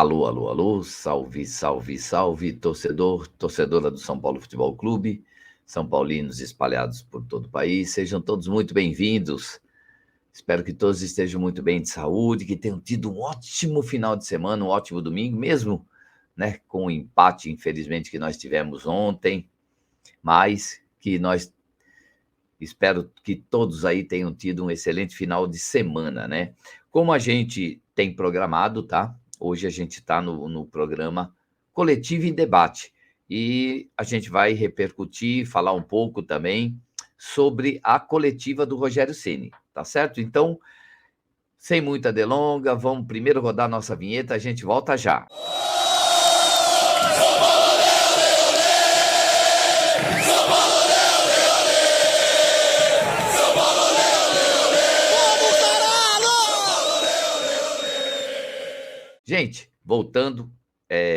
Alô, alô, alô, salve, salve, salve, torcedor, torcedora do São Paulo Futebol Clube, São Paulinos espalhados por todo o país, sejam todos muito bem-vindos. Espero que todos estejam muito bem de saúde, que tenham tido um ótimo final de semana, um ótimo domingo, mesmo, né, com o empate, infelizmente, que nós tivemos ontem, mas que nós espero que todos aí tenham tido um excelente final de semana, né? Como a gente tem programado, tá? Hoje a gente está no programa Coletivo em Debate e a gente vai repercutir, falar um pouco também sobre a coletiva do Rogério Ceni, tá certo? Então, sem muita delonga, vamos primeiro rodar nossa vinheta, a gente volta já. Gente, voltando,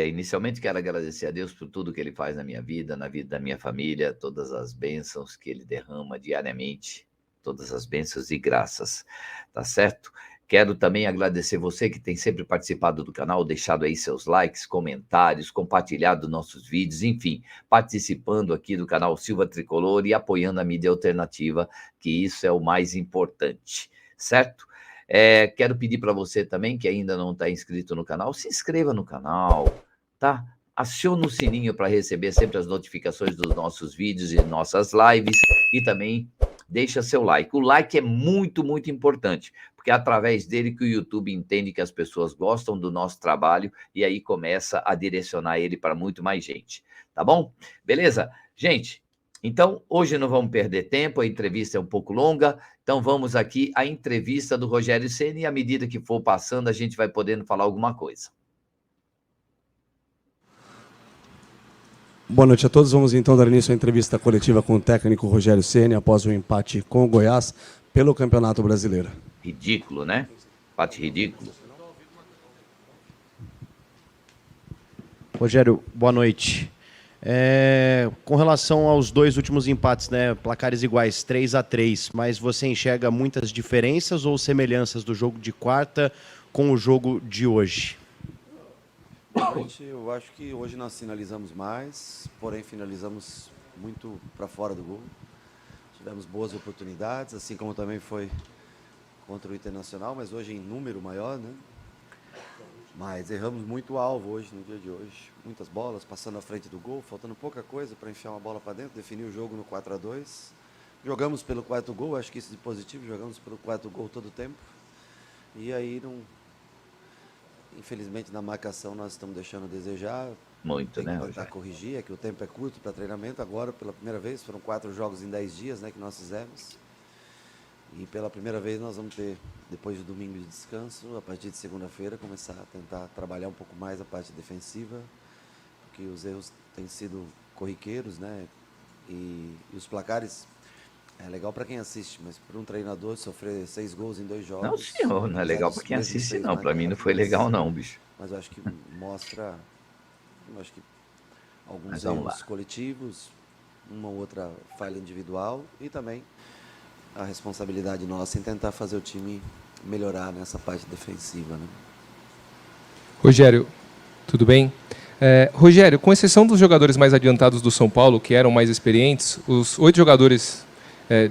inicialmente quero agradecer a Deus por tudo que Ele faz na minha vida, na vida da minha família, todas as bênçãos que Ele derrama diariamente, todas as bênçãos e graças, tá certo? Quero também agradecer você que tem sempre participado do canal, deixado aí seus likes, comentários, compartilhado nossos vídeos, enfim, participando aqui do canal Silva Tricolor e apoiando a mídia alternativa, que isso é o mais importante, certo? Quero pedir para você também, que ainda não está inscrito no canal, se inscreva no canal, tá? Acione o sininho para receber sempre as notificações dos nossos vídeos e nossas lives e também deixa seu like. O like é muito, muito importante, porque é através dele que o YouTube entende que as pessoas gostam do nosso trabalho e aí começa a direcionar ele para muito mais gente, tá bom? Beleza? Gente, então hoje não vamos perder tempo, a entrevista é um pouco longa, então vamos aqui à entrevista do Rogério Ceni e à medida que for passando a gente vai podendo falar alguma coisa. Boa noite a todos. Vamos então dar início à entrevista coletiva com o técnico Rogério Ceni após o empate com o Goiás pelo Campeonato Brasileiro. Ridículo, né? Empate ridículo. Rogério, boa noite. Com relação aos dois últimos empates, né, placares iguais, 3-3, mas você enxerga muitas diferenças ou semelhanças do jogo de quarta com o jogo de hoje? Eu acho que hoje nós finalizamos mais, porém finalizamos muito para fora do gol. Tivemos boas oportunidades, assim como também foi contra o Internacional, mas hoje em número maior, né? Mas erramos muito o alvo hoje, no dia de hoje. Muitas bolas passando à frente do gol, faltando pouca coisa para enfiar uma bola para dentro, definir o jogo no 4-2. Jogamos pelo quarto gol, acho que isso é positivo, jogamos pelo quarto gol todo o tempo. E aí não... Infelizmente, na marcação, nós estamos deixando a desejar. Muito, né, Rogério? Tentar corrigir, é que o tempo é curto para treinamento. Agora, pela primeira vez, foram 4 jogos em 10 dias, né, que nós fizemos. E pela primeira vez nós vamos ter, depois do domingo de descanso, a partir de segunda-feira, começar a tentar trabalhar um pouco mais a parte defensiva, porque os erros têm sido corriqueiros, né, e os placares... É legal para quem assiste, mas para um treinador sofrer 6 gols em 2 jogos... Não, senhor, não é legal para quem assiste, não. Para mim não foi legal, não, bicho. Mas eu acho que mostra, alguns erros coletivos, uma ou outra falha individual e também a responsabilidade nossa em tentar fazer o time melhorar nessa parte defensiva, né? Rogério, tudo bem? Rogério, com exceção dos jogadores mais adiantados do São Paulo, que eram mais experientes, os 8 jogadores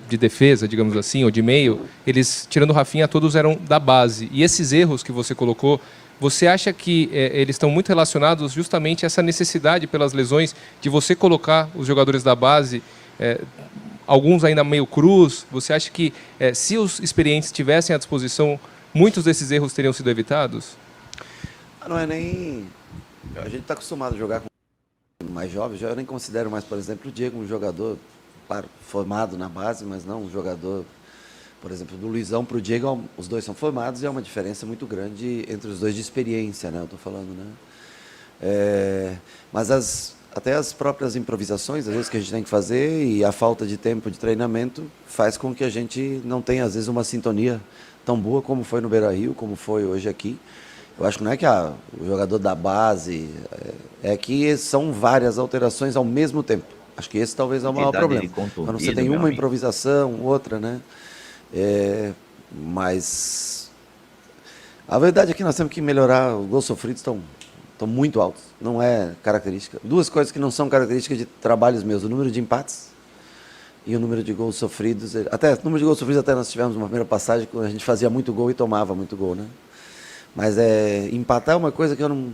de defesa, digamos assim, ou de meio, eles, tirando o Rafinha, todos eram da base. E esses erros que você colocou, você acha que eles estão muito relacionados justamente a essa necessidade pelas lesões de você colocar os jogadores da base, alguns ainda meio cruz? Você acha que se os experientes tivessem à disposição, muitos desses erros teriam sido evitados? Não é nem... A gente está acostumado a jogar com mais jovens, eu nem considero mais, por exemplo, o Diego um jogador... Claro, formado na base, mas não um jogador, por exemplo, do Luizão para o Diego, os dois são formados e há uma diferença muito grande entre os dois de experiência, né? Eu estou falando, né? Mas até as próprias improvisações, às vezes, que a gente tem que fazer e a falta de tempo de treinamento faz com que a gente não tenha, às vezes, uma sintonia tão boa como foi no Beira-Rio, como foi hoje aqui. Eu acho que não é que o jogador da base, é que são várias alterações ao mesmo tempo. Acho que esse talvez é o maior problema. Quando você tem uma improvisação, outra, né? Mas a verdade é que nós temos que melhorar. Os gols sofridos estão estão muito altos. Não é característica. Duas coisas que não são características de trabalhos meus: o número de empates e o número de gols sofridos. Até o número de gols sofridos, até nós tivemos uma primeira passagem quando a gente fazia muito gol e tomava muito gol, né? Mas empatar é uma coisa que eu não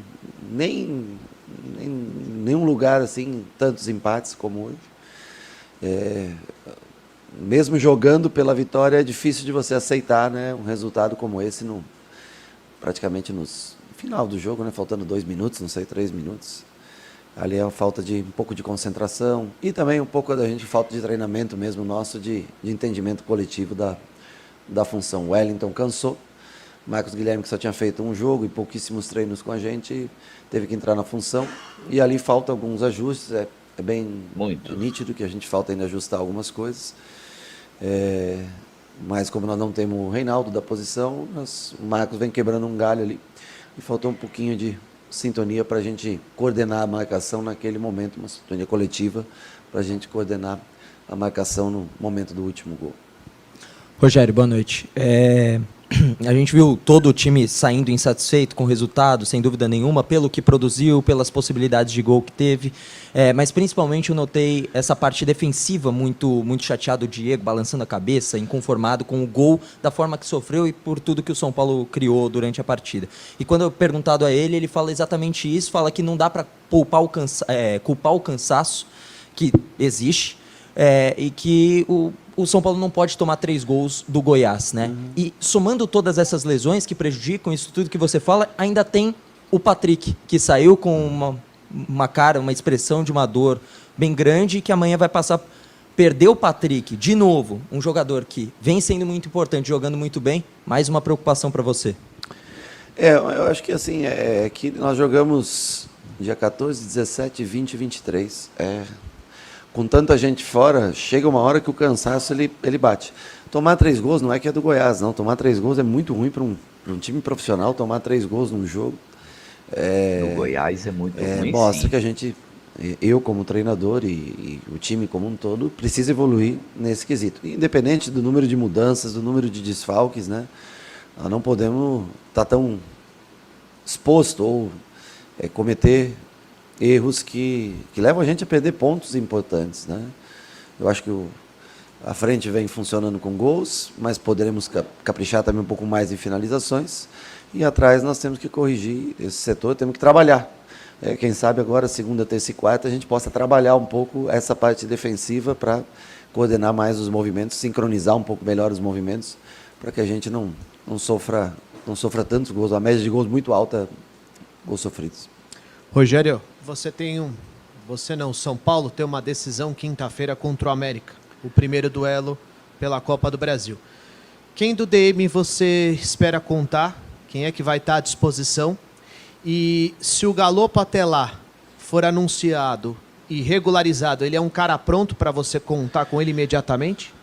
nenhum lugar assim tantos empates como hoje. Mesmo jogando pela vitória, é difícil de você aceitar, né, um resultado como esse praticamente no final do jogo, né, faltando 2 minutos, não sei, 3 minutos. Ali é a falta de um pouco de concentração e também um pouco da gente falta de treinamento mesmo nosso de entendimento coletivo da função. O Wellington cansou. Marcos Guilherme, que só tinha feito um jogo e pouquíssimos treinos com a gente, teve que entrar na função. E ali falta alguns ajustes. É bem nítido que a gente falta ainda ajustar algumas coisas. Mas como nós não temos o Reinaldo da posição, o Marcos vem quebrando um galho ali. E faltou um pouquinho de sintonia para a gente coordenar a marcação naquele momento, uma sintonia coletiva para a gente coordenar a marcação no momento do último gol. Rogério, boa noite. A gente viu todo o time saindo insatisfeito com o resultado, sem dúvida nenhuma, pelo que produziu, pelas possibilidades de gol que teve, mas principalmente eu notei essa parte defensiva muito chateado, o Diego balançando a cabeça, inconformado com o gol, da forma que sofreu e por tudo que o São Paulo criou durante a partida. E quando eu perguntado a ele, ele fala exatamente isso, fala que não dá para culpar o cansaço que existe, e que o São Paulo não pode tomar 3 gols do Goiás, né? E somando todas essas lesões que prejudicam isso tudo que você fala, ainda tem o Patrick, que saiu com uma expressão de uma dor bem grande, que amanhã vai passar. Perder o Patrick, de novo, um jogador que vem sendo muito importante, jogando muito bem, mais uma preocupação para você. Eu acho que assim, que nós jogamos dia 14, 17, 20 e 23. Com tanta gente fora, chega uma hora que o cansaço ele bate. Tomar 3 gols não é que é do Goiás, não. Tomar 3 gols é muito ruim para um time profissional. Tomar 3 gols num jogo. No Goiás é muito ruim. Mostra sim. que a gente, eu como treinador e o time como um todo, precisa evoluir nesse quesito. Independente do número de mudanças, do número de desfalques, né? Nós não podemos estar tão exposto ou cometer erros que levam a gente a perder pontos importantes, né? Eu acho que a frente vem funcionando com gols, mas poderemos caprichar também um pouco mais em finalizações. E atrás nós temos que corrigir esse setor, temos que trabalhar. Quem sabe agora, segunda, terça e quarta, a gente possa trabalhar um pouco essa parte defensiva para coordenar mais os movimentos, sincronizar um pouco melhor os movimentos, para que a gente não sofra tantos gols, a média de gols muito alta, gols sofridos. Rogério, São Paulo tem uma decisão quinta-feira contra o América, o primeiro duelo pela Copa do Brasil. Quem do DM você espera contar? Quem é que vai estar à disposição? E se o Galopo até lá for anunciado e regularizado, ele é um cara pronto para você contar com ele imediatamente?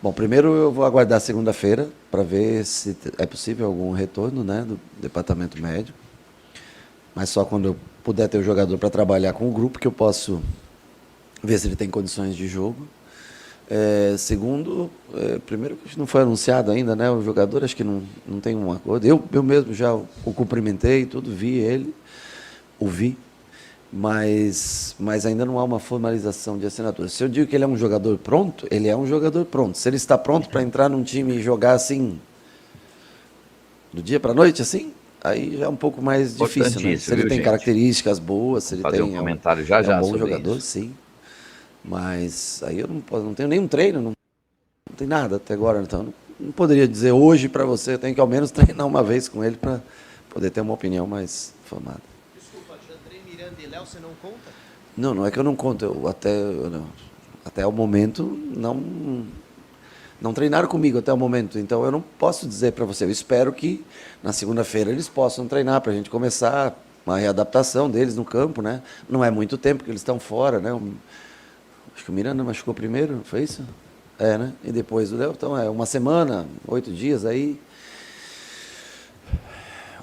Bom, primeiro eu vou aguardar segunda-feira para ver se é possível algum retorno, né, do departamento médico. Mas só quando eu puder ter o jogador para trabalhar com o grupo que eu posso ver se ele tem condições de jogo. Segundo, primeiro que não foi anunciado ainda, né, o jogador acho que não tem um acordo. Eu mesmo já o cumprimentei, tudo, vi ele, ouvi. Mas ainda não há uma formalização de assinatura. Se eu digo que ele é um jogador pronto, ele é um jogador pronto. Se ele está pronto para entrar num time e jogar assim, do dia para a noite, assim, aí já é um pouco mais difícil, né? Se ele tem características boas, se ele tem um comentário já um bom sobre jogador, isso. sim. Mas aí eu não tenho nenhum treino, não tem nada até agora. Então, não poderia dizer hoje para você, eu tenho que ao menos treinar uma vez com ele para poder ter uma opinião mais formada. Miranda e Léo, você não conta? Não é que eu não conto. Até o momento não treinaram comigo até o momento. Então eu não posso dizer para você. Eu espero que na segunda-feira eles possam treinar para a gente começar uma readaptação deles no campo, né? Não é muito tempo que eles estão fora, né? Acho que o Miranda machucou primeiro, foi isso? Né? E depois o Léo. Então é uma semana, 8 dias aí.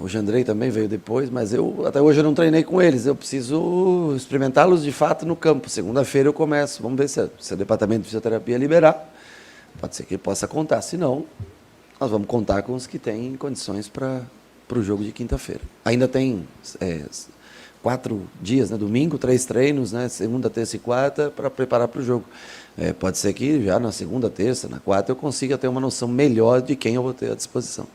O Jandrei também veio depois, mas até hoje eu não treinei com eles. Eu preciso experimentá-los de fato no campo. Segunda-feira eu começo. Vamos ver se o departamento de fisioterapia liberar. Pode ser que ele possa contar. Se não, nós vamos contar com os que têm condições para para o jogo de quinta-feira. Ainda tem 4 dias, né? Domingo, 3 treinos, né? Segunda, terça e quarta, para preparar para o jogo. Pode ser que já na segunda, terça, na quarta, eu consiga ter uma noção melhor de quem eu vou ter à disposição.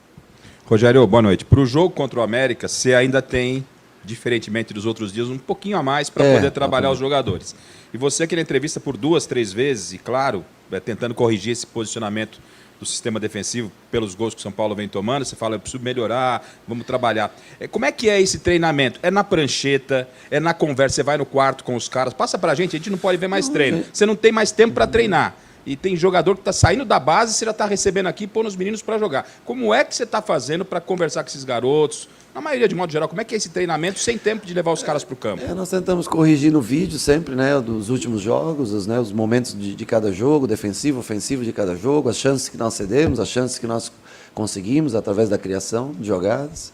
Rogério, boa noite. Para o jogo contra o América, você ainda tem, diferentemente dos outros dias, um pouquinho a mais para poder trabalhar os jogadores. E você aqui na entrevista por 2, 3 vezes, e claro, tentando corrigir esse posicionamento do sistema defensivo pelos gols que o São Paulo vem tomando, você fala, eu preciso melhorar, vamos trabalhar. Como é que é esse treinamento? É na prancheta, é na conversa, você vai no quarto com os caras, passa pra gente, a gente não pode ver mais treino. Você não tem mais tempo para treinar. E tem jogador que está saindo da base, você já está recebendo aqui e pondo os meninos para jogar. Como é que você está fazendo para conversar com esses garotos? Na maioria, de modo geral, como é que é esse treinamento sem tempo de levar os caras para o campo? Nós tentamos corrigir no vídeo sempre, né, dos últimos jogos, os momentos de cada jogo, defensivo, ofensivo de cada jogo, as chances que nós cedemos, as chances que nós conseguimos através da criação de jogadas.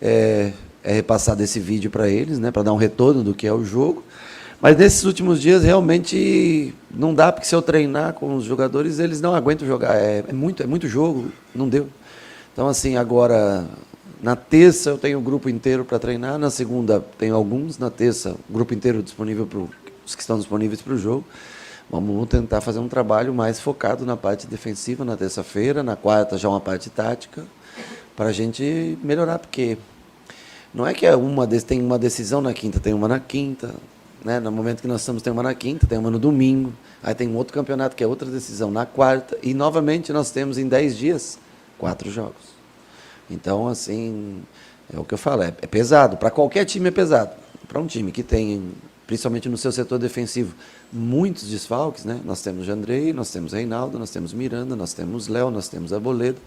É repassado esse vídeo para eles, né, para dar um retorno do que é o jogo. Mas nesses últimos dias, realmente, não dá, porque se eu treinar com os jogadores, eles não aguentam jogar. É muito jogo, não deu. Então, assim, agora, na terça eu tenho o grupo inteiro para treinar, na segunda tenho alguns, na terça o grupo inteiro disponível para os que estão disponíveis para o jogo. Vamos tentar fazer um trabalho mais focado na parte defensiva na terça-feira, na quarta já uma parte tática, para a gente melhorar, porque não é que tem uma decisão na quinta, tem uma na quinta. Né? No momento que nós estamos, tem uma na quinta, tem uma no domingo, aí tem um outro campeonato que é outra decisão na quarta, e novamente nós temos em 10 dias 4 jogos. Então, assim, é o que eu falo, é pesado, para qualquer time é pesado. Para um time que tem, principalmente no seu setor defensivo, muitos desfalques, né? Nós temos Jandrei, nós temos Reinaldo, nós temos Miranda, nós temos Léo, nós temos Arboleda,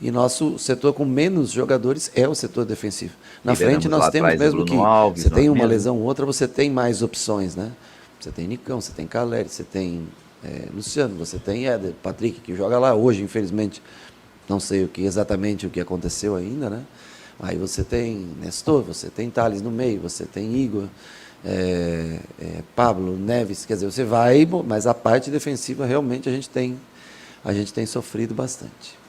e nosso setor com menos jogadores é o setor defensivo. Na frente nós temos mesmo que você tem uma lesão ou outra, você tem mais opções, né? Você tem Nicão, você tem Caleri, você tem Luciano, você tem Éder, Patrick, que joga lá hoje, infelizmente, não sei exatamente o que aconteceu ainda, né? Aí você tem Nestor, você tem Thales no meio, você tem Igor, Pablo, Neves, quer dizer, você vai, mas a parte defensiva realmente a gente tem sofrido bastante.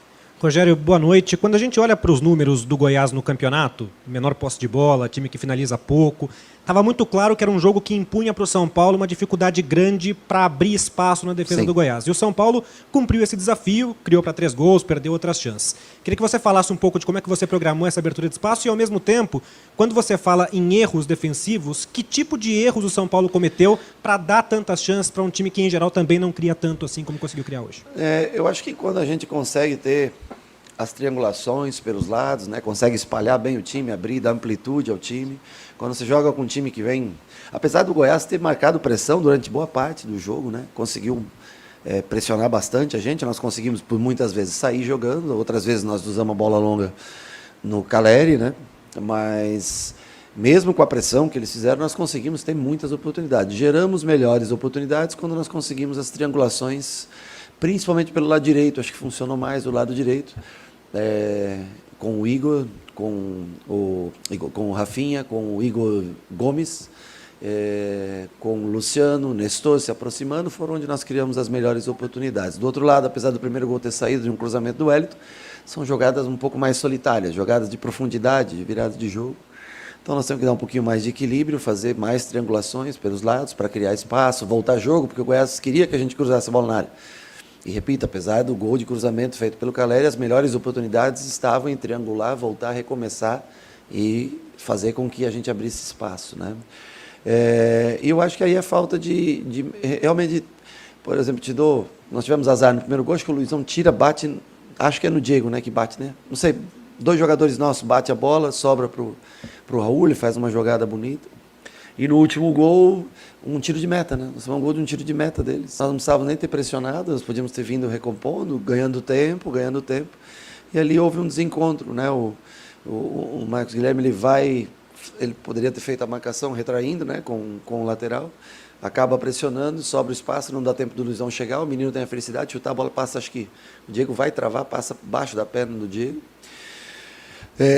Rogério, boa noite. Quando a gente olha para os números do Goiás no campeonato, menor posse de bola, time que finaliza pouco, estava muito claro que era um jogo que impunha para o São Paulo uma dificuldade grande para abrir espaço na defesa do Goiás. E o São Paulo cumpriu esse desafio, criou para 3 gols, perdeu outras chances. Queria que você falasse um pouco de como é que você programou essa abertura de espaço e, ao mesmo tempo, quando você fala em erros defensivos, que tipo de erros o São Paulo cometeu para dar tantas chances para um time que, em geral, também não cria tanto assim como conseguiu criar hoje? Eu acho que quando a gente consegue ter as triangulações pelos lados, né? Consegue espalhar bem o time, abrir, dar amplitude ao time. Quando você joga com um time que vem... Apesar do Goiás ter marcado pressão durante boa parte do jogo, né? Conseguiu pressionar bastante a gente, nós conseguimos por muitas vezes sair jogando, outras vezes nós usamos a bola longa no Caleri, né? Mas mesmo com a pressão que eles fizeram, nós conseguimos ter muitas oportunidades. Geramos melhores oportunidades quando nós conseguimos as triangulações, principalmente pelo lado direito, acho que funcionou mais do lado direito, com o Igor, com o Rafinha, com o Igor Gomes, com o Luciano, Nestor se aproximando, foram onde nós criamos as melhores oportunidades. Do outro lado, apesar do primeiro gol ter saído de um cruzamento do Wellington, são jogadas um pouco mais solitárias, jogadas de profundidade, de virada de jogo. Então nós temos que dar um pouquinho mais de equilíbrio, fazer mais triangulações pelos lados para criar espaço, voltar jogo, porque o Goiás queria que a gente cruzasse a bola na área. E repito, apesar do gol de cruzamento feito pelo Caleri, as melhores oportunidades estavam em triangular, voltar, recomeçar e fazer com que a gente abrisse espaço, né? E eu acho que aí é falta de realmente, por exemplo, nós tivemos azar no primeiro gol, acho que o Luizão tira, bate, acho que é no Diego, né, que bate, né? Não sei, 2 jogadores nossos bate a bola, sobra pro Raul, ele faz uma jogada bonita. E no último gol, um tiro de meta, né? Nós fomos um gol de um tiro de meta deles. Nós não precisávamos nem ter pressionado, nós podíamos ter vindo recompondo, ganhando tempo. E ali houve um desencontro, né? O Marcos Guilherme, ele poderia ter feito a marcação retraindo, né? Com o lateral. Acaba pressionando, sobra o espaço, não dá tempo do Luizão chegar, o menino tem a felicidade de chutar, a bola passa, acho que o Diego vai travar, passa baixo da perna do Diego.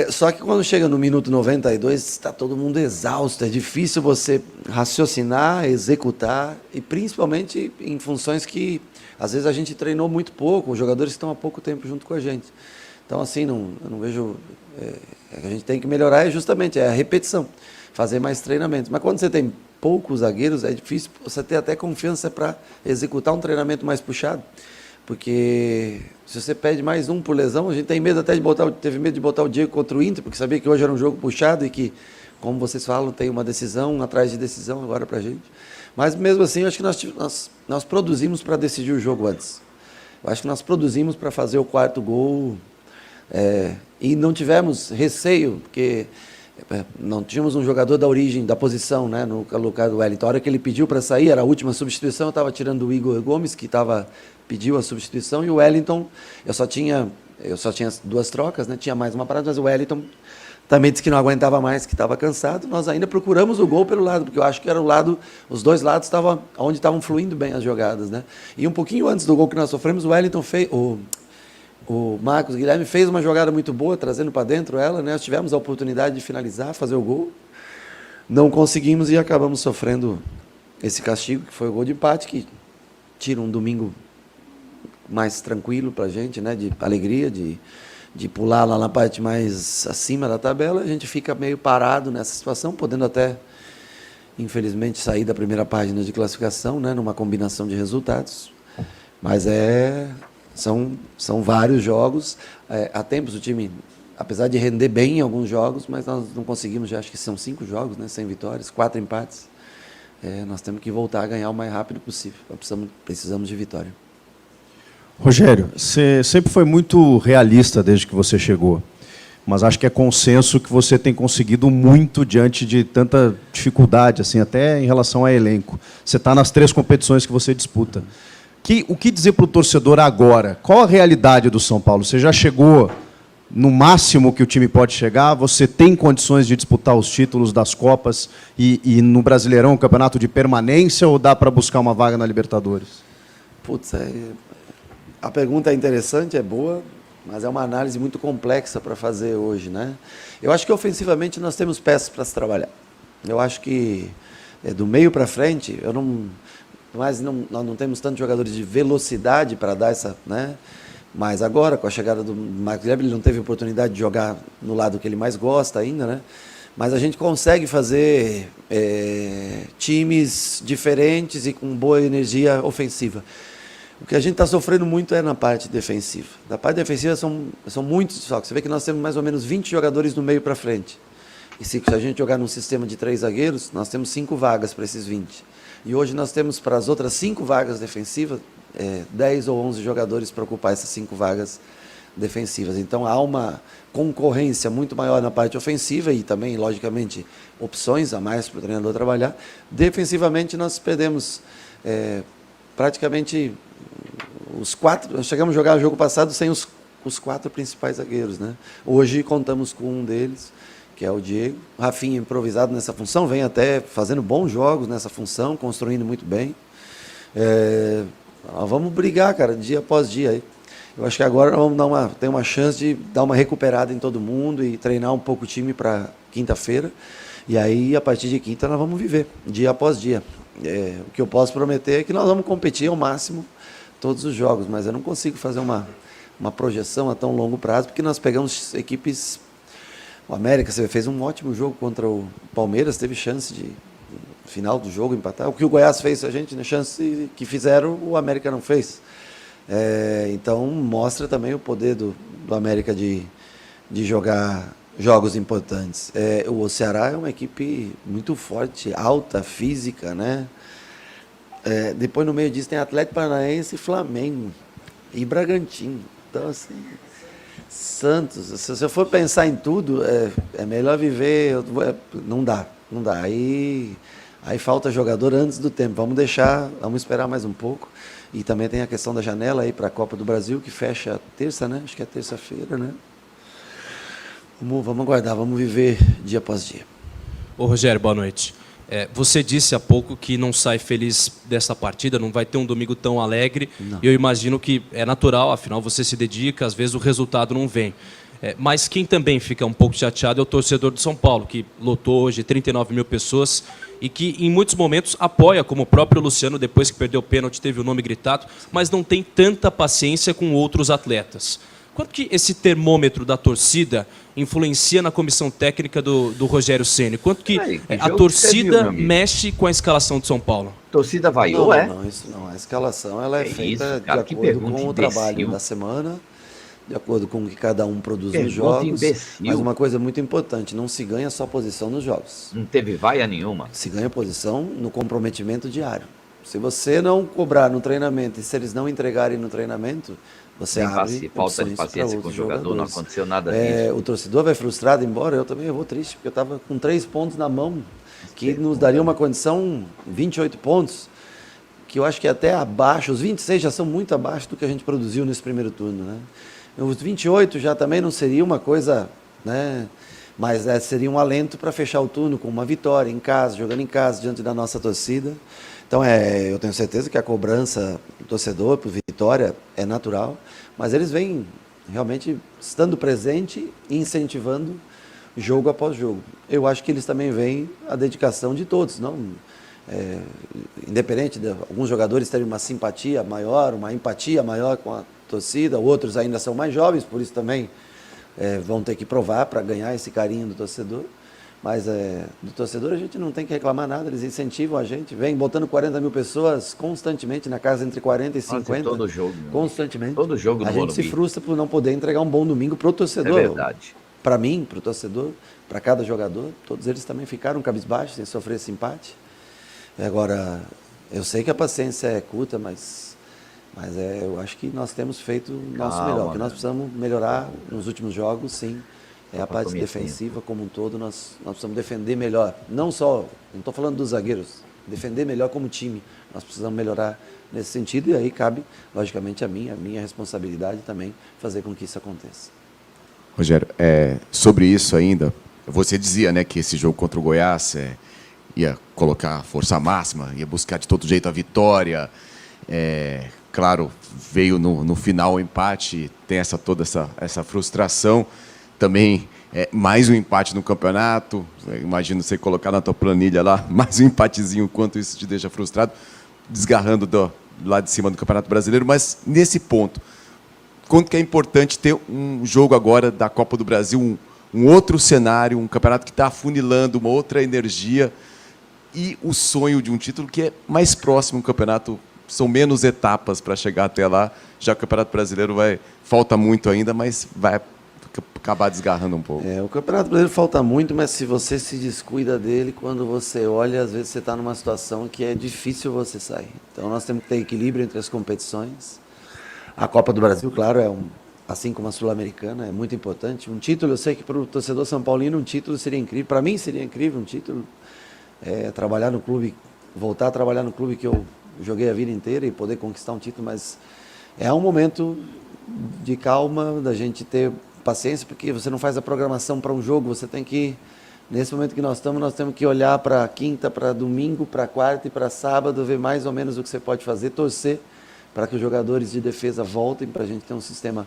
Só que quando chega no minuto 92, está todo mundo exausto, é difícil você raciocinar, executar, e principalmente em funções que às vezes a gente treinou muito pouco, os jogadores estão há pouco tempo junto com a gente. Então, assim, eu não vejo... a gente tem que melhorar justamente a repetição, fazer mais treinamentos. Mas quando você tem poucos zagueiros, é difícil você ter até confiança para executar um treinamento mais puxado. Porque se você pede mais um por lesão, a gente tem medo até teve medo de botar o Diego contra o Inter, porque sabia que hoje era um jogo puxado e que, como vocês falam, tem uma decisão atrás de decisão agora para a gente. Mas mesmo assim, eu acho que nós produzimos para decidir o jogo antes. Eu acho que nós produzimos para fazer o quarto gol e não tivemos receio, porque não tínhamos um jogador da origem, da posição, né, no lugar do Wellington. A hora que ele pediu para sair, era a última substituição, eu estava tirando o Igor Gomes, que pediu a substituição, e o Wellington, eu só tinha 2 trocas, né, tinha mais uma parada, mas o Wellington também disse que não aguentava mais, que estava cansado. Nós ainda procuramos o gol pelo lado, porque eu acho que era o lado, os dois lados estavam onde estavam fluindo bem as jogadas, né? E um pouquinho antes do gol que nós sofremos, o Wellington fez, o Marcos Guilherme fez uma jogada muito boa, trazendo para dentro ela, né? Nós tivemos a oportunidade de finalizar, fazer o gol. Não conseguimos e acabamos sofrendo esse castigo, que foi o gol de empate, que tira um domingo mais tranquilo para a gente, né? De alegria, de pular lá na parte mais acima da tabela. A gente fica meio parado nessa situação, podendo até, infelizmente, sair da primeira página de classificação, né? Numa combinação de resultados. Mas são vários jogos. Há tempos o time, apesar de render bem em alguns jogos, mas nós não conseguimos, já acho que são 5 jogos, né, 100 vitórias, 4 empates. Nós temos que voltar a ganhar o mais rápido possível. Precisamos de vitória. Rogério, você sempre foi muito realista desde que você chegou, mas acho que é consenso que você tem conseguido muito diante de tanta dificuldade, assim, até em relação a elenco. Você está nas 3 competições que você disputa. O que dizer para o torcedor agora? Qual a realidade do São Paulo? Você já chegou no máximo que o time pode chegar? Você tem condições de disputar os títulos das Copas e no Brasileirão, o campeonato de permanência, ou dá para buscar uma vaga na Libertadores? Putz, a pergunta é interessante, é boa, mas é uma análise muito complexa para fazer hoje, né? Eu acho que ofensivamente nós temos peças para se trabalhar. Eu acho que do meio para frente, nós não temos tantos jogadores de velocidade para dar essa, né? Mas agora, com a chegada do Marcos Guilherme, ele não teve oportunidade de jogar no lado que ele mais gosta ainda, né? Mas a gente consegue fazer times diferentes e com boa energia ofensiva. O que a gente está sofrendo muito é na parte defensiva. Da parte defensiva são muitos desfalques. Você vê que nós temos mais ou menos 20 jogadores do meio para frente. E se a gente jogar num sistema de 3 zagueiros, nós temos 5 vagas para esses 20. E hoje nós temos para as outras 5 vagas defensivas, 10 ou 11 jogadores para ocupar essas 5 vagas defensivas. Então há uma concorrência muito maior na parte ofensiva e também, logicamente, opções a mais para o treinador trabalhar. Defensivamente nós perdemos praticamente os 4, nós chegamos a jogar o jogo passado sem os 4 principais zagueiros, né? Hoje contamos com um deles, que é o Diego. O Rafinha, improvisado nessa função, vem até fazendo bons jogos nessa função, construindo muito bem. Nós vamos brigar, cara, dia após dia. Aí. Eu acho que agora nós vamos ter uma chance de dar uma recuperada em todo mundo e treinar um pouco o time para quinta-feira. E aí, a partir de quinta, nós vamos viver, dia após dia. O que eu posso prometer é que nós vamos competir ao máximo todos os jogos, mas eu não consigo fazer uma projeção a tão longo prazo, porque nós pegamos equipes... O América, você fez um ótimo jogo contra o Palmeiras, teve chance de, no final do jogo, empatar. O que o Goiás fez a gente, né, chance que fizeram, o América não fez. Então, mostra também o poder do América de jogar jogos importantes. O Ceará é uma equipe muito forte, alta, física, né? Depois, no meio disso, tem Atlético Paranaense, Flamengo e Bragantino. Então, assim... Santos, se eu for pensar em tudo, é melhor viver, não dá. Aí falta jogador antes do tempo, vamos esperar mais um pouco. E também tem a questão da janela aí para a Copa do Brasil, que fecha terça, né? Acho que é terça-feira, né? Vamos aguardar, vamos viver dia após dia. Ô Rogério, boa noite. Você disse há pouco que não sai feliz dessa partida, não vai ter um domingo tão alegre. Não. Eu imagino que é natural, afinal você se dedica, às vezes o resultado não vem. Mas quem também fica um pouco chateado é o torcedor do São Paulo, que lotou hoje 39 mil pessoas e que em muitos momentos apoia, como o próprio Luciano, depois que perdeu o pênalti, teve o nome gritado, mas não tem tanta paciência com outros atletas. quanto que esse termômetro da torcida influencia na comissão técnica do Rogério Ceni? Quanto que Peraí, que a jogo que você torcida viu, meu amigo? mexe com a escalação de São Paulo? Torcida vaiou, Não, é? não, isso não. A escalação ela é Que feita isso, cara, de que acordo pergunta com o imbecil. trabalho da semana, de acordo com o que cada um produz nos Pergunta jogos. imbecil. Mas uma coisa muito importante, não se ganha só posição nos jogos. Não teve vaia nenhuma. Se ganha posição no comprometimento diário. Se você não cobrar no treinamento e se eles não entregarem no treinamento, você Tem abre falta de opções para paciência com o outros jogador, não jogadores. aconteceu nada É, disso. o torcedor vai frustrado embora, eu também vou triste, porque eu estava com 3 pontos na mão, que nos daria uma condição 28 pontos, que eu acho que até abaixo, os 26 já são muito abaixo do que a gente produziu nesse primeiro turno, né? Os 28 já também não seria uma coisa, né? Mas seria um alento para fechar o turno com uma vitória em casa, jogando em casa, diante da nossa torcida. Então, eu tenho certeza que a cobrança do torcedor por vitória é natural, mas eles vêm realmente estando presente e incentivando jogo após jogo. Eu acho que eles também veem a dedicação de todos, não independente de alguns jogadores terem uma simpatia maior, uma empatia maior com a torcida, outros ainda são mais jovens, por isso também vão ter que provar para ganhar esse carinho do torcedor. Mas do torcedor a gente não tem que reclamar nada, eles incentivam a gente, vem botando 40 mil pessoas constantemente na casa entre 40 e 50. Todo jogo. Constantemente. Todo jogo no A gente se Morumbi. frustra por não poder entregar um bom domingo pro É torcedor. verdade. Para mim, pro torcedor, para cada jogador, todos eles também ficaram cabisbaixos sem sofrer esse empate. Agora, eu sei que a paciência é curta, mas eu acho que nós temos feito o nosso Calma, melhor. O que nós né? precisamos melhorar nos últimos jogos, sim, é a parte comecinho. defensiva como um todo. Nós precisamos defender melhor. Não estou falando dos zagueiros, defender melhor como time. Nós precisamos melhorar nesse sentido e aí cabe, logicamente, a minha responsabilidade também fazer com que isso aconteça. Rogério, sobre isso ainda, você dizia, né, que esse jogo contra o Goiás ia colocar força máxima, ia buscar de todo jeito a vitória. Claro, veio no final o empate, tem toda essa frustração. Também mais um empate no campeonato. Imagino você colocar na tua planilha lá mais um empatezinho, quanto isso te deixa frustrado, desgarrando lá de cima do Campeonato Brasileiro. Mas nesse ponto, quanto que é importante ter um jogo agora da Copa do Brasil, um outro cenário, um campeonato que está afunilando uma outra energia e o sonho de um título que é mais próximo, um campeonato, são menos etapas para chegar até lá, já que o Campeonato Brasileiro falta muito ainda, mas vai acabar desgarrando um pouco. O Campeonato Brasileiro falta muito, mas se você se descuida dele, quando você olha, às vezes você está numa situação que é difícil você sair. Então nós temos que ter equilíbrio entre as competições. A Copa do Brasil, claro, assim como a Sul-Americana, é muito importante. Um título, eu sei que para o torcedor são paulino, um título seria incrível. Para mim seria incrível um título. Trabalhar no clube, voltar a trabalhar no clube que eu joguei a vida inteira e poder conquistar um título, mas é um momento de calma, da gente ter paciência, porque você não faz a programação para um jogo, você tem que, nesse momento que nós temos que olhar para quinta, para domingo, para quarta e para sábado, ver mais ou menos o que você pode fazer, torcer para que os jogadores de defesa voltem, para a gente ter um sistema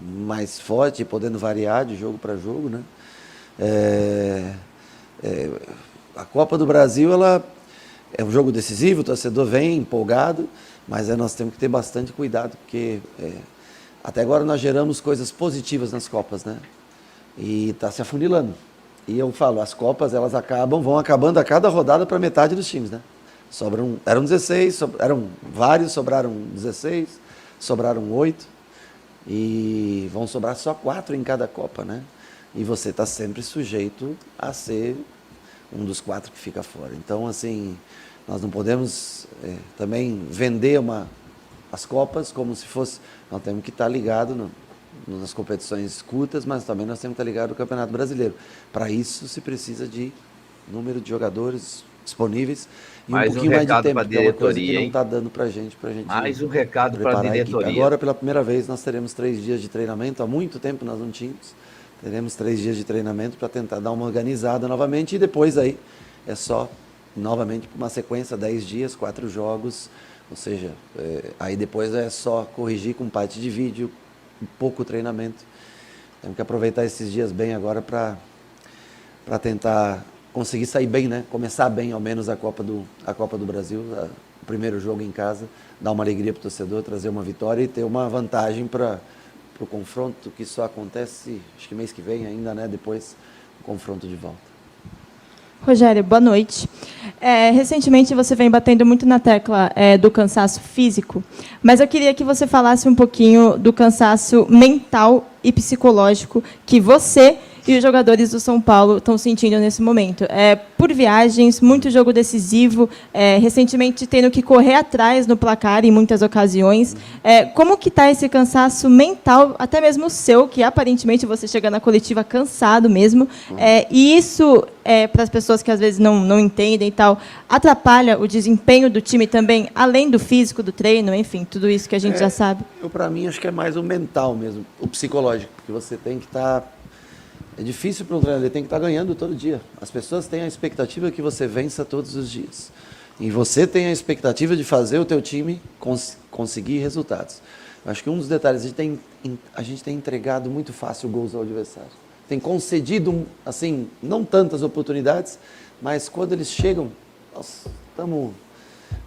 mais forte, podendo variar de jogo para jogo, né? A Copa do Brasil, ela é um jogo decisivo, o torcedor vem empolgado, mas nós temos que ter bastante cuidado, porque até agora nós geramos coisas positivas nas Copas, né? E está se afunilando. E eu falo, as Copas elas vão acabando a cada rodada para metade dos times, né? Eram 16, eram vários, sobraram 16, sobraram 8, e vão sobrar só 4 em cada Copa, né? E você está sempre sujeito a ser um dos 4 que fica fora. Então, assim, nós não podemos também vender as Copas como se fosse... Nós temos que estar ligados nas competições curtas, mas também nós temos que estar ligados no Campeonato Brasileiro. Para isso, se precisa de número de jogadores disponíveis e Mais um pouquinho mais de tempo, pra que é uma coisa que diretoria, não hein? está dando para a gente Mais um recado para a preparar a equipe. diretoria. Agora, pela primeira vez, nós teremos 3 dias de treinamento. Há muito tempo nós não tínhamos. Teremos 3 dias de treinamento para tentar dar uma organizada novamente e depois aí é só novamente uma sequência, 10 dias, 4 jogos, ou seja, aí depois é só corrigir com parte de vídeo, um pouco treinamento. Temos que aproveitar esses dias bem agora para tentar conseguir sair bem, né? Começar bem ao menos a Copa do Brasil, o primeiro jogo em casa, dar uma alegria para o torcedor, trazer uma vitória e ter uma vantagem para o confronto, que só acontece, acho que mês que vem ainda, né? Depois, o confronto de volta. Rogério, boa noite. Recentemente você vem batendo muito na tecla do cansaço físico, mas eu queria que você falasse um pouquinho do cansaço mental e psicológico que você e os jogadores do São Paulo estão sentindo nesse momento. Por viagens, muito jogo decisivo, recentemente tendo que correr atrás no placar em muitas ocasiões. Como que está esse cansaço mental, até mesmo o seu, que aparentemente você chega na coletiva cansado mesmo, e isso, para as pessoas que às vezes não entendem e tal, atrapalha o desempenho do time também, além do físico, do treino, enfim, tudo isso que a gente já sabe? Para mim, acho que é mais o mental mesmo, o psicológico, porque você tem que estar... É difícil para um treinador, ele tem que estar ganhando todo dia. As pessoas têm a expectativa que você vença todos os dias. E você tem a expectativa de fazer o teu time conseguir resultados. Eu acho que um dos detalhes, a gente tem entregado muito fácil gols ao adversário. Tem concedido, assim, não tantas oportunidades, mas quando eles chegam, nós estamos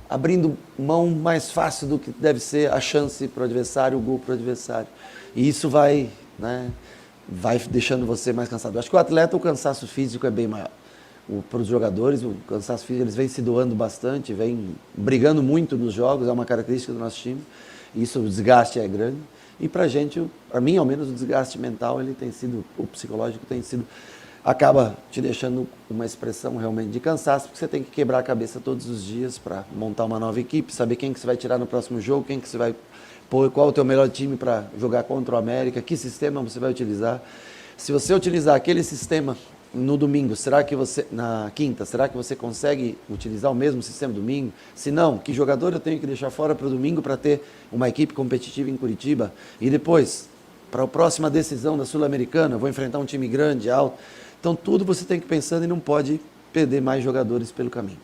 abrindo mão mais fácil do que deve ser a chance para o adversário, o gol para o adversário. E isso vai deixando você mais cansado. Eu acho que o atleta, o cansaço físico é bem maior. Para os jogadores, o cansaço físico, eles vêm se doando bastante, vêm brigando muito nos jogos, é uma característica do nosso time. Isso, o desgaste é grande. E para a gente, para mim, ao menos, o desgaste mental, ele tem sido, o psicológico tem sido, acaba te deixando uma expressão realmente de cansaço, porque você tem que quebrar a cabeça todos os dias para montar uma nova equipe, saber quem que você vai tirar no próximo jogo, quem que você vai pôr, qual é o teu melhor time para jogar contra o América, que sistema você vai utilizar. Se você utilizar aquele sistema no domingo, na quinta, será que você consegue utilizar o mesmo sistema domingo? Se não, que jogador eu tenho que deixar fora para o domingo para ter uma equipe competitiva em Curitiba? E depois, para a próxima decisão da Sul-Americana, vou enfrentar um time grande, alto. Então tudo você tem que ir pensando e não pode perder mais jogadores pelo caminho.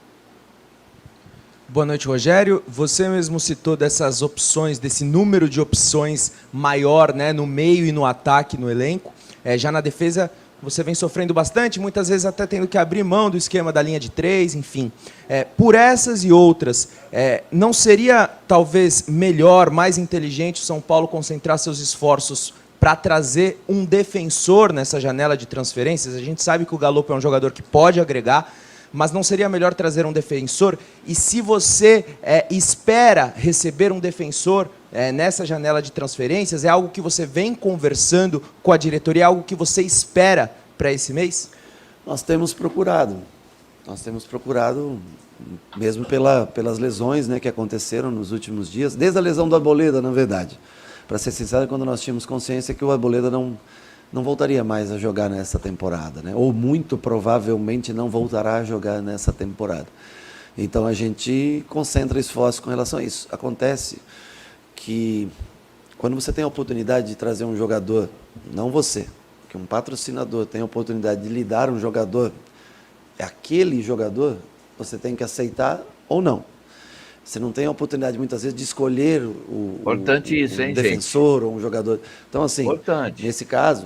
Boa noite, Rogério. Você mesmo citou dessas opções, desse número de opções maior, né, no meio e no ataque, no elenco. Já na defesa, você vem sofrendo bastante, muitas vezes até tendo que abrir mão do esquema da linha de 3, enfim. Por essas e outras, não seria talvez melhor, mais inteligente o São Paulo concentrar seus esforços para trazer um defensor nessa janela de transferências? A gente sabe que o Galopo é um jogador que pode agregar, mas não seria melhor trazer um defensor? E se você espera receber um defensor nessa janela de transferências, é algo que você vem conversando com a diretoria, é algo que você espera para esse mês? Nós temos procurado mesmo pelas lesões, né, que aconteceram nos últimos dias, desde a lesão do Arboleda, na verdade. Para ser sincero, quando nós tínhamos consciência que o Arboleda não voltaria mais a jogar nessa temporada, né? Ou muito provavelmente não voltará a jogar nessa temporada. Então a gente concentra esforços com relação a isso. Acontece que quando você tem a oportunidade de trazer um jogador, não você, que um patrocinador tem a oportunidade de lhe dar um jogador, aquele jogador, você tem que aceitar ou não. Você não tem a oportunidade, muitas vezes, de escolher um defensor ou um jogador. Então, assim, nesse caso,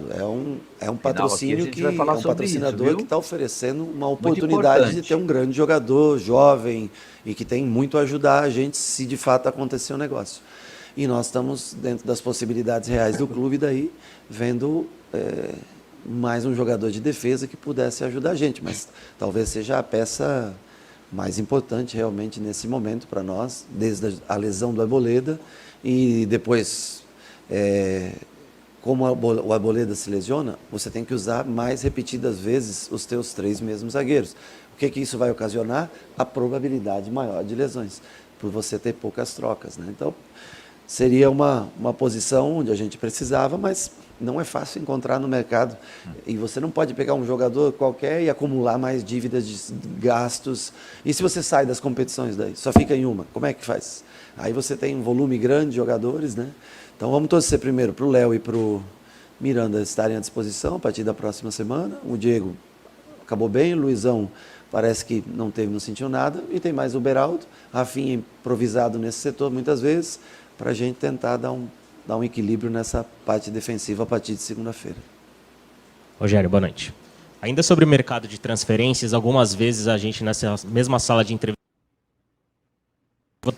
é um patrocínio que é um patrocinador que está oferecendo uma oportunidade de ter um grande jogador, jovem, e que tem muito a ajudar a gente se de fato acontecer o negócio. E nós estamos, dentro das possibilidades reais do clube, daí, vendo mais um jogador de defesa que pudesse ajudar a gente. Mas talvez seja a peça mais importante realmente nesse momento para nós, desde a lesão do Arboleda, e depois, como o Arboleda se lesiona, você tem que usar mais repetidas vezes os teus 3 mesmos zagueiros. O que isso vai ocasionar? A probabilidade maior de lesões, por você ter poucas trocas, né? Então, seria uma posição onde a gente precisava, mas não é fácil encontrar no mercado. E você não pode pegar um jogador qualquer e acumular mais dívidas de gastos. E se você sai das competições daí, só fica em uma, como é que faz? Aí você tem um volume grande de jogadores, né? Então vamos torcer primeiro para o Léo e para o Miranda estarem à disposição a partir da próxima semana. O Diego acabou bem, o Luizão parece que não sentiu nada. E tem mais o Beraldo, Rafinha improvisado nesse setor muitas vezes, para a gente tentar dar um equilíbrio nessa parte defensiva a partir de segunda-feira. Rogério, boa noite. Ainda sobre o mercado de transferências, algumas vezes a gente nessa mesma sala de entrevista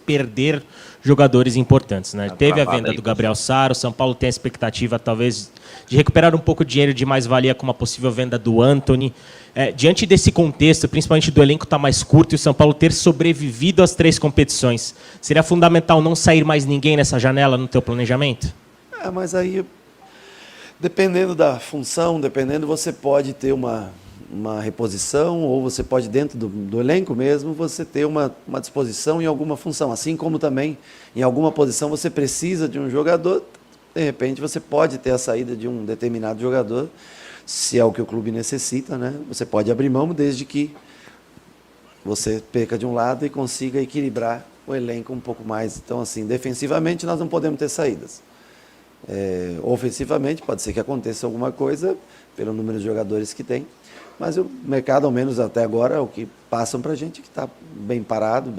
perder jogadores importantes, né? Teve a travada venda aí, do Gabriel Sara, o São Paulo tem a expectativa, talvez, de recuperar um pouco de dinheiro de mais-valia com uma possível venda do Antony. Diante desse contexto, principalmente do elenco estar mais curto e o São Paulo ter sobrevivido às 3 competições, seria fundamental não sair mais ninguém nessa janela no teu planejamento? Mas aí, dependendo da função, você pode ter uma reposição, ou você pode, dentro do elenco mesmo, você ter uma disposição em alguma função. Assim como também, em alguma posição, você precisa de um jogador, de repente você pode ter a saída de um determinado jogador, se é o que o clube necessita, né? Você pode abrir mão desde que você perca de um lado e consiga equilibrar o elenco um pouco mais. Então, assim, defensivamente nós não podemos ter saídas. Ofensivamente pode ser que aconteça alguma coisa pelo número de jogadores que tem, mas o mercado, ao menos até agora, o que passam para a gente, que está bem parado,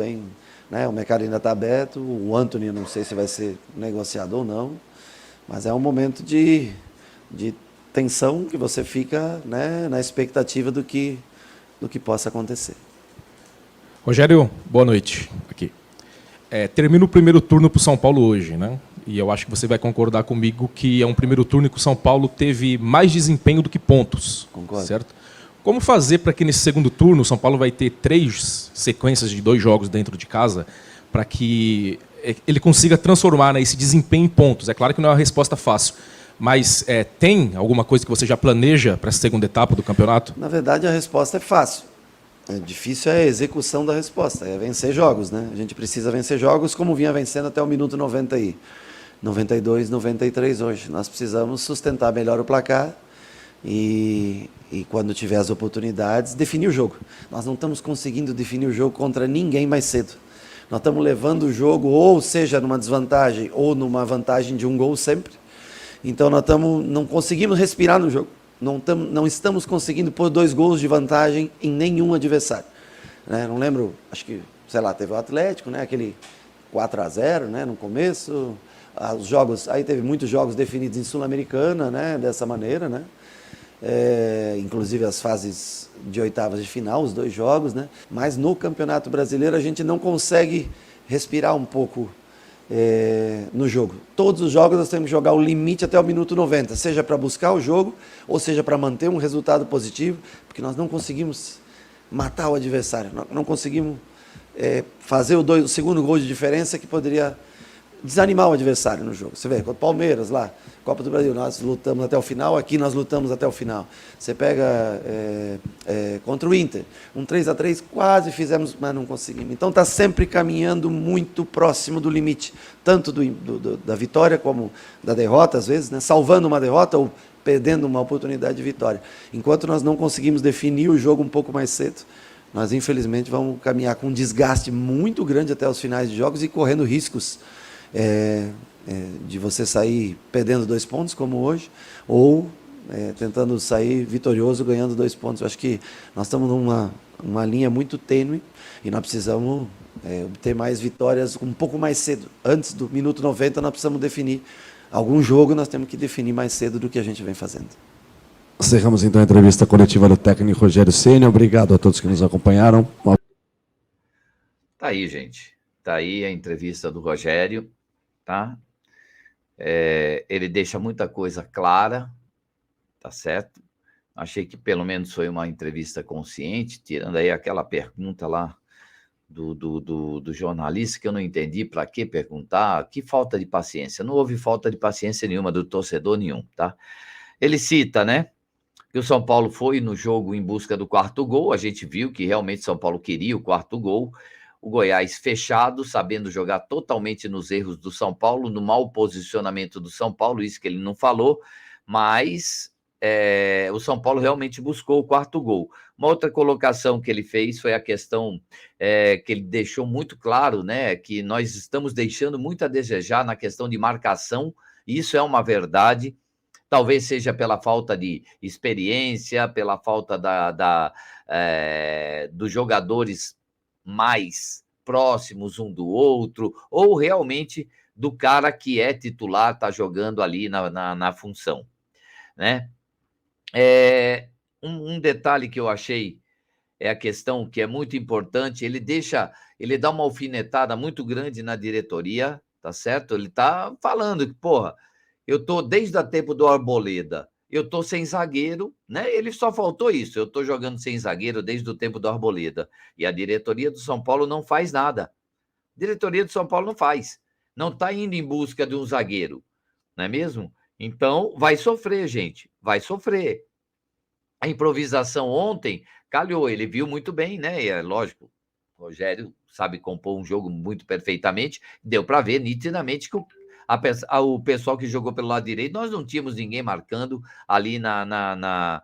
né? O mercado ainda está aberto. O Antony, não sei se vai ser negociado ou não, mas é um momento de tensão que você fica, né, na expectativa do que possa acontecer. Rogério, boa noite. Aqui. Termina o primeiro turno para o São Paulo hoje, né? E eu acho que você vai concordar comigo que é um primeiro turno que o São Paulo teve mais desempenho do que pontos. Concordo. Certo? Como fazer para que nesse segundo turno o São Paulo vai ter 3 sequências de 2 jogos dentro de casa para que ele consiga transformar, né, esse desempenho em pontos? É claro que não é uma resposta fácil, mas tem alguma coisa que você já planeja para essa segunda etapa do campeonato? Na verdade, a resposta é fácil. Difícil é a execução da resposta, é vencer jogos, né? A gente precisa vencer jogos como vinha vencendo até o minuto 92, 93 hoje. Nós precisamos sustentar melhor o placar e quando tiver as oportunidades, definir o jogo. Nós não estamos conseguindo definir o jogo contra ninguém mais cedo. Nós estamos levando o jogo, ou seja, numa desvantagem ou numa vantagem de um gol sempre. Então nós não conseguimos respirar no jogo. Não estamos conseguindo pôr 2 gols de vantagem em nenhum adversário. Né? Não lembro, acho que, sei lá, teve o Atlético, né? Aquele 4-0, né? No começo. Os jogos, aí teve muitos jogos definidos em Sul-Americana, né? Dessa maneira, né? Inclusive as fases de oitavas de final, os 2 jogos, né? Mas no Campeonato Brasileiro a gente não consegue respirar um pouco no jogo. Todos os jogos nós temos que jogar o limite até o minuto 90, seja para buscar o jogo, ou seja para manter um resultado positivo, porque nós não conseguimos matar o adversário, não conseguimos fazer o segundo gol de diferença que poderia desanimar o adversário no jogo. Você vê, contra o Palmeiras lá, Copa do Brasil, nós lutamos até o final, aqui nós lutamos até o final. Você pega contra o Inter, um 3-3, quase fizemos, mas não conseguimos. Então está sempre caminhando muito próximo do limite, tanto da vitória como da derrota, às vezes, né? Salvando uma derrota ou perdendo uma oportunidade de vitória. Enquanto nós não conseguimos definir o jogo um pouco mais cedo, nós infelizmente vamos caminhar com um desgaste muito grande até os finais de jogos e correndo riscos de você sair perdendo 2 pontos, como hoje, ou tentando sair vitorioso ganhando 2 pontos. Eu acho que nós estamos numa linha muito tênue e nós precisamos obter mais vitórias um pouco mais cedo. Antes do minuto 90 nós precisamos definir algum jogo, nós temos que definir mais cedo do que a gente vem fazendo. Encerramos então a entrevista coletiva do técnico Rogério Ceni. Obrigado a todos que nos acompanharam. Tá aí, gente. Tá aí a entrevista do Rogério. Tá? Ele deixa muita coisa clara, tá certo? Achei que pelo menos foi uma entrevista consciente, tirando aí aquela pergunta lá do jornalista que eu não entendi para que perguntar, que falta de paciência. Não houve falta de paciência nenhuma do torcedor nenhum, tá? Ele cita, né, que o São Paulo foi no jogo em busca do 4º gol, a gente viu que realmente São Paulo queria o 4º gol, o Goiás fechado, sabendo jogar totalmente nos erros do São Paulo, no mau posicionamento do São Paulo, isso que ele não falou, mas o São Paulo realmente buscou o 4º gol. Uma outra colocação que ele fez foi a questão que ele deixou muito claro, né, que nós estamos deixando muito a desejar na questão de marcação, isso é uma verdade, talvez seja pela falta de experiência, pela falta dos jogadores mais próximos um do outro, ou realmente do cara que é titular, está jogando ali na função, né? Um detalhe que eu achei é a questão que é muito importante, ele deixa ele dá uma alfinetada muito grande na diretoria, tá certo? Ele tá falando que, porra, eu tô desde o tempo do Arboleda, eu tô sem zagueiro, né? Ele só faltou isso, eu tô jogando sem zagueiro desde o tempo do Arboleda. E a diretoria do São Paulo não faz nada. A diretoria do São Paulo não faz. Não tá indo em busca de um zagueiro, não é mesmo? Então, vai sofrer, gente, vai sofrer. A improvisação ontem calhou, ele viu muito bem, né? E é lógico, o Rogério sabe compor um jogo muito perfeitamente, deu para ver nitidamente que o pessoal que jogou pelo lado direito, nós não tínhamos ninguém marcando ali na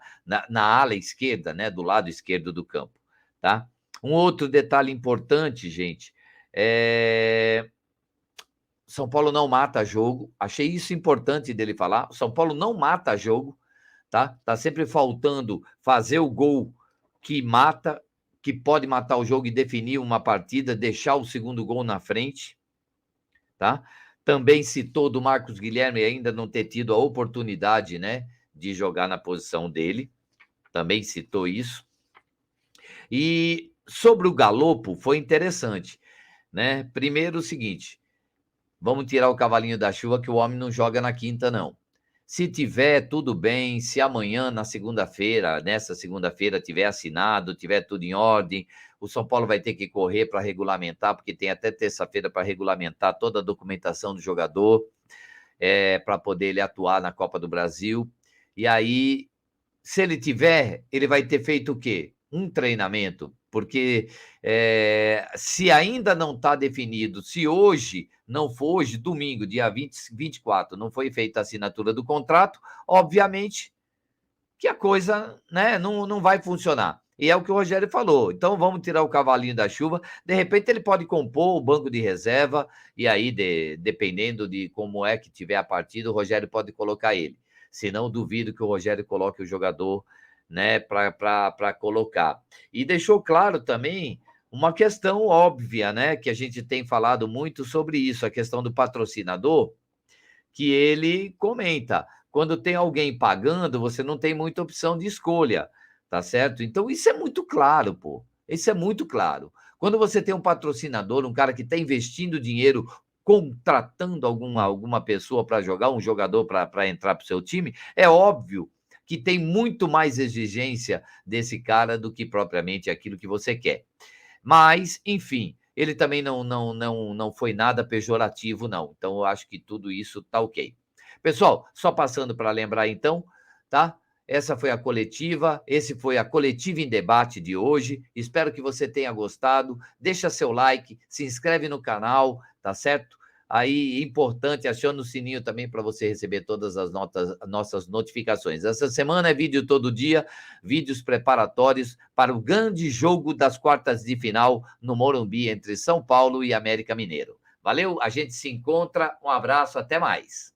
ala esquerda, né? Do lado esquerdo do campo, tá? Um outro detalhe importante, gente, São Paulo não mata jogo, achei isso importante dele falar, São Paulo não mata jogo, tá? Tá sempre faltando fazer o gol que mata, que pode matar o jogo e definir uma partida, deixar o segundo gol na frente, tá? Também citou do Marcos Guilherme ainda não ter tido a oportunidade, né, de jogar na posição dele, também citou isso. E sobre o Galopo, foi interessante, né? Primeiro o seguinte, vamos tirar o cavalinho da chuva que o homem não joga na quinta, não. Se tiver, tudo bem. Se amanhã, nessa segunda-feira, tiver assinado, tiver tudo em ordem, o São Paulo vai ter que correr para regulamentar, porque tem até terça-feira para regulamentar toda a documentação do jogador, para poder ele atuar na Copa do Brasil. E aí, se ele tiver, ele vai ter feito o quê? Um treinamento, porque se ainda não está definido, se hoje, não for hoje, domingo, dia 24, não foi feita a assinatura do contrato, obviamente que a coisa, né, não vai funcionar. E é o que o Rogério falou. Então vamos tirar o cavalinho da chuva. De repente ele pode compor o banco de reserva, e aí, dependendo de como é que tiver a partida, o Rogério pode colocar ele. Senão, duvido que o Rogério coloque o jogador, né, para colocar. E deixou claro também uma questão óbvia, né, que a gente tem falado muito sobre isso, a questão do patrocinador, que ele comenta, quando tem alguém pagando, você não tem muita opção de escolha, tá certo? Então isso é muito claro, pô, isso é muito claro. Quando você tem um patrocinador, um cara que está investindo dinheiro, contratando alguma pessoa para jogar, um jogador para entrar para o seu time, é óbvio que tem muito mais exigência desse cara do que propriamente aquilo que você quer. Mas, enfim, ele também não foi nada pejorativo, não. Então, eu acho que tudo isso tá ok. Pessoal, só passando para lembrar, então, tá? Essa foi a coletiva, esse foi a Coletiva em Debate de hoje. Espero que você tenha gostado. Deixa seu like, se inscreve no canal, tá certo? Aí, importante, aciona o sininho também para você receber todas as nossas notificações. Essa semana é vídeo todo dia, vídeos preparatórios para o grande jogo das quartas de final no Morumbi entre São Paulo e América Mineiro. Valeu, a gente se encontra, um abraço, até mais.